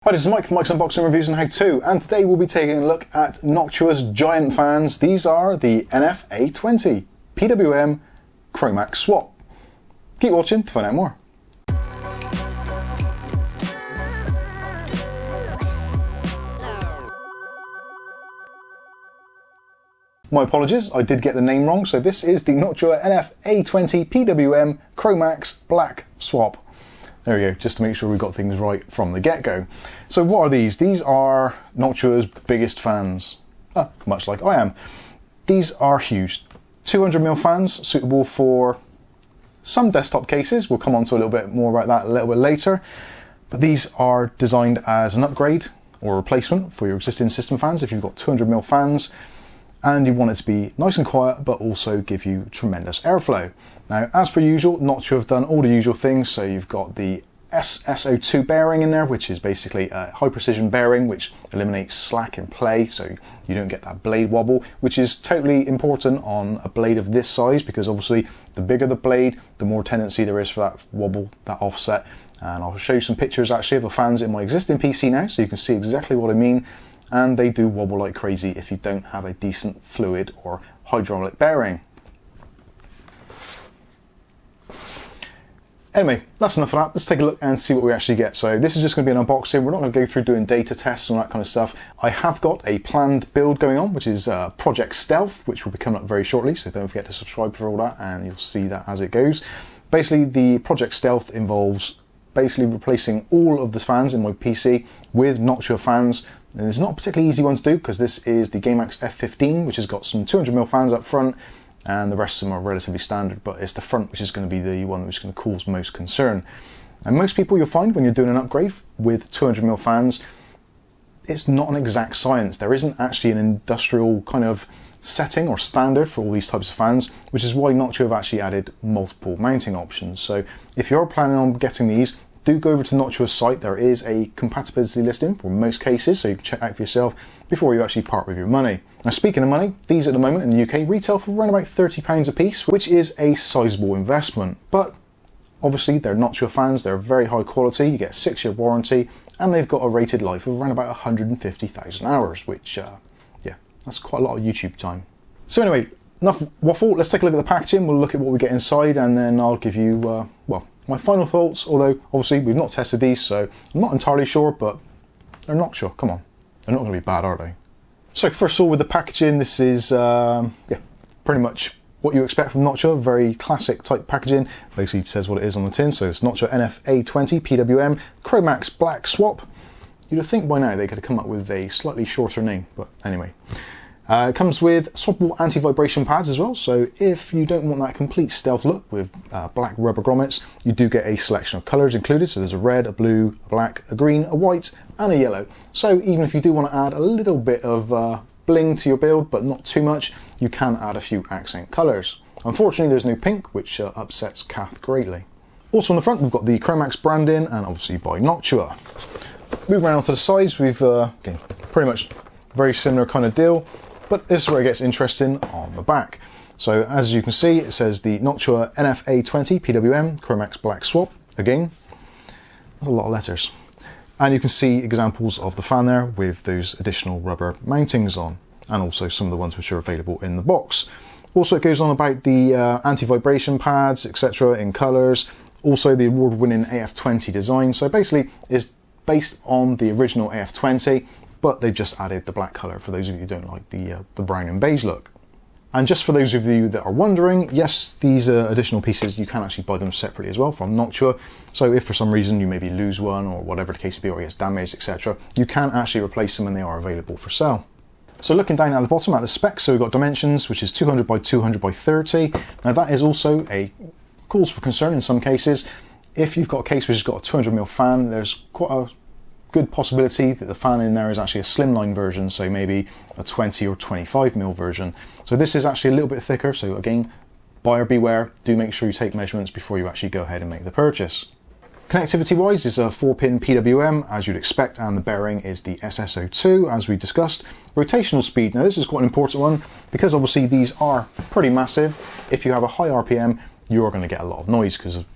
Hi, this is Mike from Mike's Unboxing Reviews and How To, and today we'll be taking a look at Noctua's giant fans. These are the NF A20 PWM Chromax swap. Keep watching to find out more. My apologies, I did get the name wrong. So this is the Noctua NF A20 PWM Chromax black swap. There we go, just to make sure we've got things right from the get-go. So what are these? These are Noctua's biggest fans, much like I am. These are huge. 200mm fans, suitable for some desktop cases. We'll come on to a little bit more about that a little bit later. But these are designed as an upgrade or replacement for your existing system fans if you've got 200mm fans and you want it to be nice and quiet but also give you tremendous airflow. Now, as per usual, Noctua have done all the usual things. So you've got the A20 bearing in there, which is basically a high precision bearing which eliminates slack in play, so you don't get that blade wobble, which is totally important on a blade of this size, because obviously the bigger the blade, the more tendency there is for that wobble, that offset. And I'll show you some pictures actually of the fans in my existing PC now, so you can see exactly what I mean. And they do wobble like crazy if you don't have a decent fluid or hydraulic bearing. Anyway, that's enough of that. Let's take a look and see what we actually get. So this is just going to be an unboxing. We're not going to go through doing data tests and all that kind of stuff. I have got a planned build going on, which is Project Stealth, which will be coming up very shortly. So don't forget to subscribe for all that and you'll see that as it goes. Basically, the Project Stealth involves basically replacing all of the fans in my PC with Noctua fans. And it's not a particularly easy one to do because this is the Gamex F15, which has got some 200mm fans up front, and the rest of them are relatively standard, but it's the front which is going to be the one which is going to cause most concern. And most people, you'll find when you're doing an upgrade with 200mm fans, it's not an exact science. There isn't actually an industrial kind of setting or standard for all these types of fans, which is why Noctua have actually added multiple mounting options. So if you're planning on getting these, do go over to Noctua's site. There is a compatibility listing for most cases, so you can check out for yourself before you actually part with your money. Now, speaking of money, these at the moment in the UK retail for around about £30 a piece, which is a sizable investment. But obviously they're Noctua fans, they're very high quality, you get a 6-year warranty, and they've got a rated life of around about 150,000 hours, which, yeah, that's quite a lot of YouTube time. So anyway, enough waffle, let's take a look at the packaging, we'll look at what we get inside, and then I'll give you, well, my final thoughts, although obviously we've not tested these, so I'm not entirely sure, but they're Noctua, come on. They're not going to be bad, are they? So first of all, with the packaging, this is yeah, pretty much what you expect from Noctua, very classic type packaging. Basically it says what it is on the tin, so it's Noctua NF A20 PWM Chromax black swap. You'd have think by now they could have come up with a slightly shorter name, but anyway. It comes with swappable anti-vibration pads as well, so if you don't want that complete stealth look with black rubber grommets, you do get a selection of colours included. So there's a red, a blue, a black, a green, a white and a yellow. So even if you do want to add a little bit of bling to your build, but not too much, you can add a few accent colours. Unfortunately there's no pink, which upsets Kath greatly. Also on the front we've got the Chromax branding, and obviously by Noctua. Moving around onto the sides, we've again, pretty much very similar kind of deal. But this is where it gets interesting on the back. So as you can see, it says the Noctua NF A20 PWM Chromax black swap. Again, that's a lot of letters. And you can see examples of the fan there with those additional rubber mountings on, and also some of the ones which are available in the box. Also, it goes on about the anti-vibration pads, etc. in colours. Also the award-winning AF20 design. So basically it's based on the original AF20, but they've just added the black colour for those of you who don't like the brown and beige look. And just for those of you that are wondering, yes, these additional pieces, you can actually buy them separately as well from Noctua. So if for some reason you maybe lose one or whatever the case may be, or it gets damaged, etc., you can actually replace them and they are available for sale. So looking down at the bottom at the specs, so we've got dimensions, which is 200 by 200 by 30. Now that is also a cause for concern in some cases. If you've got a case which has got a 200mm fan, there's quite a good possibility that the fan in there is actually a slimline version, so maybe a 20 or 25mm version. So this is actually a little bit thicker, so again, buyer beware, do make sure you take measurements before you actually go ahead and make the purchase. Connectivity wise, it's a 4-pin PWM as you'd expect, and the bearing is the SSO2 as we discussed. Rotational speed, now this is quite an important one because obviously these are pretty massive. If you have a high RPM, you're going to get a lot of noise because of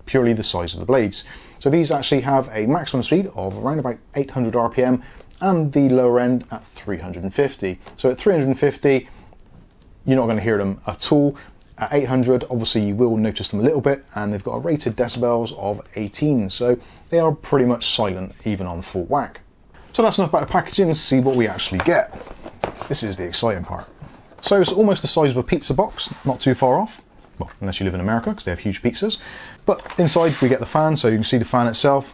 purely the size of the blades. So these actually have a maximum speed of around about 800 RPM and the lower end at 350. So at 350, you're not going to hear them at all. At 800, obviously you will notice them a little bit, and they've got a rated decibels of 18, so they are pretty much silent even on full whack. So that's enough about the packaging. Let's see what we actually get. This is the exciting part. So it's almost the size of a pizza box, not too far off. Well, unless you live in America, because they have huge pizzas. But inside we get the fan, so you can see the fan itself,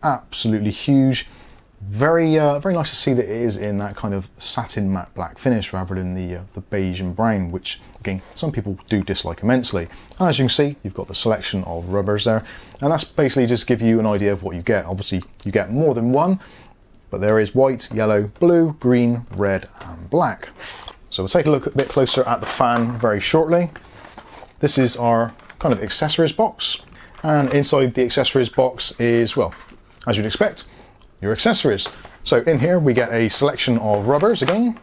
absolutely huge. Very nice to see that it is in that kind of satin matte black finish rather than the beige and brown, which again some people do dislike immensely. And as you can see, you've got the selection of rubbers there, and that's basically just give you an idea of what you get. Obviously you get more than one, but there is white, yellow, blue, green, red and black. So we'll take a look a bit closer at the fan very shortly. This is our kind of accessories box, and inside the accessories box is, well, as you'd expect, your accessories. So in here we get a selection of rubbers again,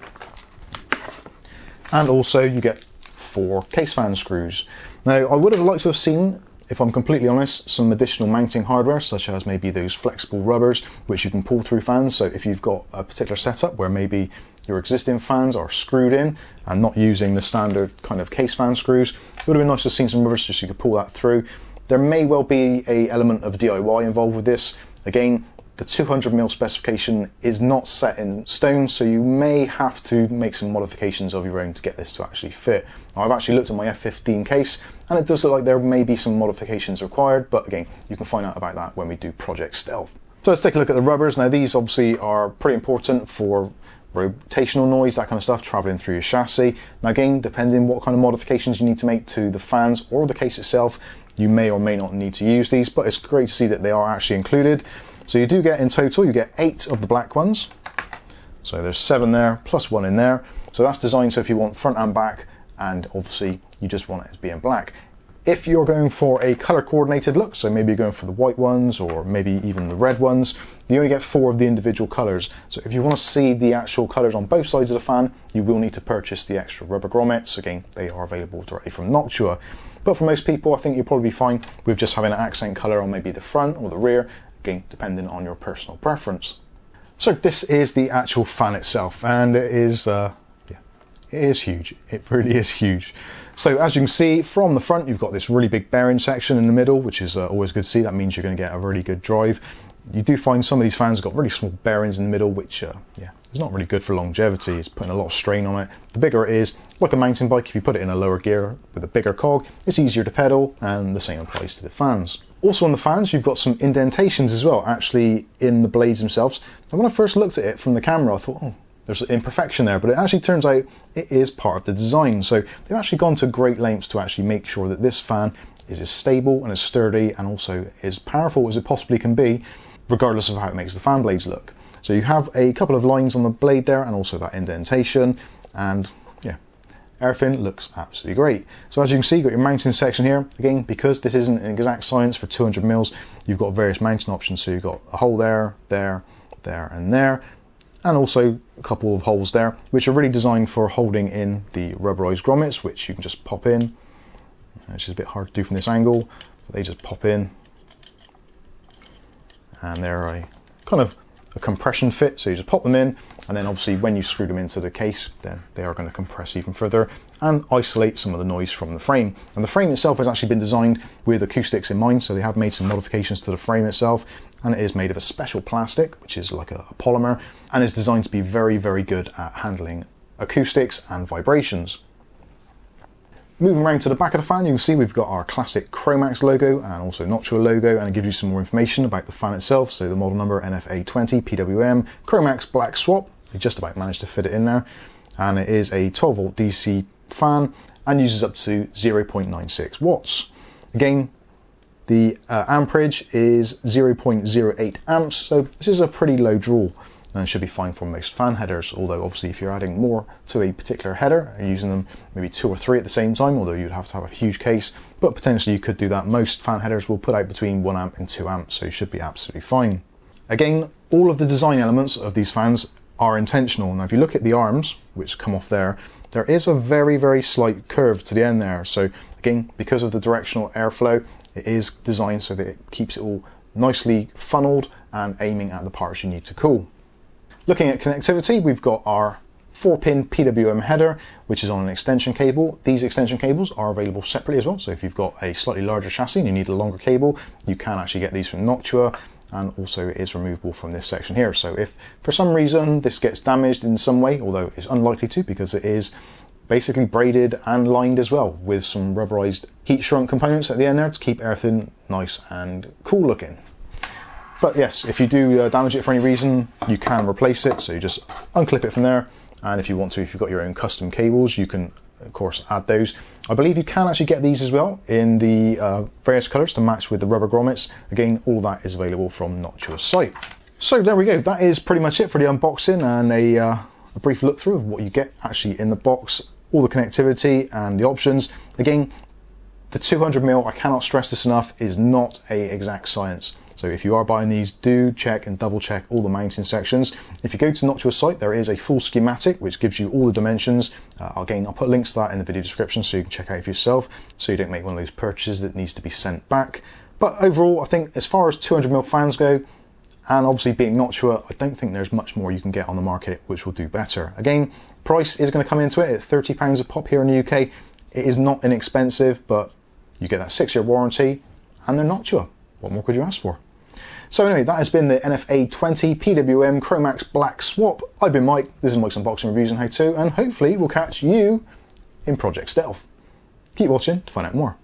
and also you get 4 case fan screws. Now I would have liked to have seen, if I'm completely honest, some additional mounting hardware, such as maybe those flexible rubbers which you can pull through fans. So if you've got a particular setup where maybe your existing fans are screwed in and not using the standard kind of case fan screws, it would have been nice to have seen some rubbers just so you could pull that through. There may well be an element of DIY involved with this. Again, the 200mm specification is not set in stone, so you may have to make some modifications of your own to get this to actually fit. Now, I've actually looked at my F15 case, and it does look like there may be some modifications required, but again, you can find out about that when we do Project Stealth. So let's take a look at the rubbers. Now these obviously are pretty important for rotational noise, that kind of stuff, traveling through your chassis. Now again, depending on what kind of modifications you need to make to the fans or the case itself, you may or may not need to use these, but it's great to see that they are actually included. So you do get, in total, you get 8 of the black ones. So there's 7 there, plus 1 in there. So that's designed so if you want front and back, and obviously you just want it to be in black. If you're going for a color coordinated look, so maybe you're going for the white ones or maybe even the red ones, you only get 4 of the individual colors. So if you want to see the actual colors on both sides of the fan, you will need to purchase the extra rubber grommets. Again, they are available directly from Noctua. But for most people, I think you'll probably be fine with just having an accent color on maybe the front or the rear, again, depending on your personal preference. So this is the actual fan itself, and it is huge. It really is huge. So as you can see from the front, you've got this really big bearing section in the middle, which is always good to see. That means you're going to get a really good drive. You do find some of these fans have got really small bearings in the middle, which is not really good for longevity. It's putting a lot of strain on it. The bigger it is, like a mountain bike, if you put it in a lower gear with a bigger cog, it's easier to pedal, and the same applies to the fans. Also on the fans, you've got some indentations as well, actually in the blades themselves. And when I first looked at it from the camera, I thought, oh, there's an imperfection there, but it actually turns out it is part of the design. So they've actually gone to great lengths to actually make sure that this fan is as stable and as sturdy and also as powerful as it possibly can be, regardless of how it makes the fan blades look. So you have a couple of lines on the blade there and also that indentation, and yeah, everything looks absolutely great. So as you can see, you've got your mounting section here. Again, because this isn't an exact science for 200mm, you've got various mounting options. So you've got a hole there, there, there, and there, and also a couple of holes there, which are really designed for holding in the rubberized grommets, which you can just pop in. Which is a bit hard to do from this angle, but they just pop in. And they're a kind of a compression fit, so you just pop them in, and then obviously when you screw them into the case, then they are going to compress even further and isolate some of the noise from the frame. And the frame itself has actually been designed with acoustics in mind, so they have made some modifications to the frame itself, and it is made of a special plastic, which is like a polymer, and is designed to be very, very good at handling acoustics and vibrations. Moving around to the back of the fan, you can see we've got our classic Chromax logo and also Noctua logo, and it gives you some more information about the fan itself. So the model number NF A20 PWM Chromax black.swap. They just about managed to fit it in there, and it is a 12V DC fan and uses up to 0.96 watts. Again, the amperage is 0.08 amps, so this is a pretty low draw and should be fine for most fan headers, although obviously if you're adding more to a particular header, using them maybe 2 or 3 at the same time, although you'd have to have a huge case, but potentially you could do that. Most fan headers will put out between 1 amp and 2 amps, so you should be absolutely fine. Again, all of the design elements of these fans are intentional. Now if you look at the arms, which come off there, there is a very, very slight curve to the end there. So again, because of the directional airflow, it is designed so that it keeps it all nicely funneled and aiming at the parts you need to cool. Looking at connectivity, we've got our 4-pin PWM header, which is on an extension cable. These extension cables are available separately as well, so if you've got a slightly larger chassis and you need a longer cable, you can actually get these from Noctua, and also it is removable from this section here. So if for some reason this gets damaged in some way, although it's unlikely to because it is basically braided and lined as well with some rubberized heat shrunk components at the end there to keep everything nice and cool looking. But yes, if you do damage it for any reason, you can replace it, so you just unclip it from there. And if you want to, if you've got your own custom cables, you can of course add those. I believe you can actually get these as well in the various colors to match with the rubber grommets. Again, all that is available from Noctua's site. So there we go, that is pretty much it for the unboxing and a brief look through of what you get actually in the box, all the connectivity and the options. Again, the 200mm, I cannot stress this enough, is not an exact science. So if you are buying these, do check and double check all the mounting sections. If you go to Noctua's site, there is a full schematic which gives you all the dimensions. Again, I'll put links to that in the video description so you can check out for yourself, so you don't make one of those purchases that needs to be sent back. But overall, I think as far as 200mm fans go, and obviously being Noctua, I don't think there's much more you can get on the market which will do better. Again, price is going to come into it at £30 a pop here in the UK. It is not inexpensive, but you get that 6-year warranty and they're Noctua. What more could you ask for? So anyway, that has been the NF A20 PWM Chromax Black Swap. I've been Mike, this is Mike's Unboxing Reviews and How To, and hopefully we'll catch you in Project Stealth. Keep watching to find out more.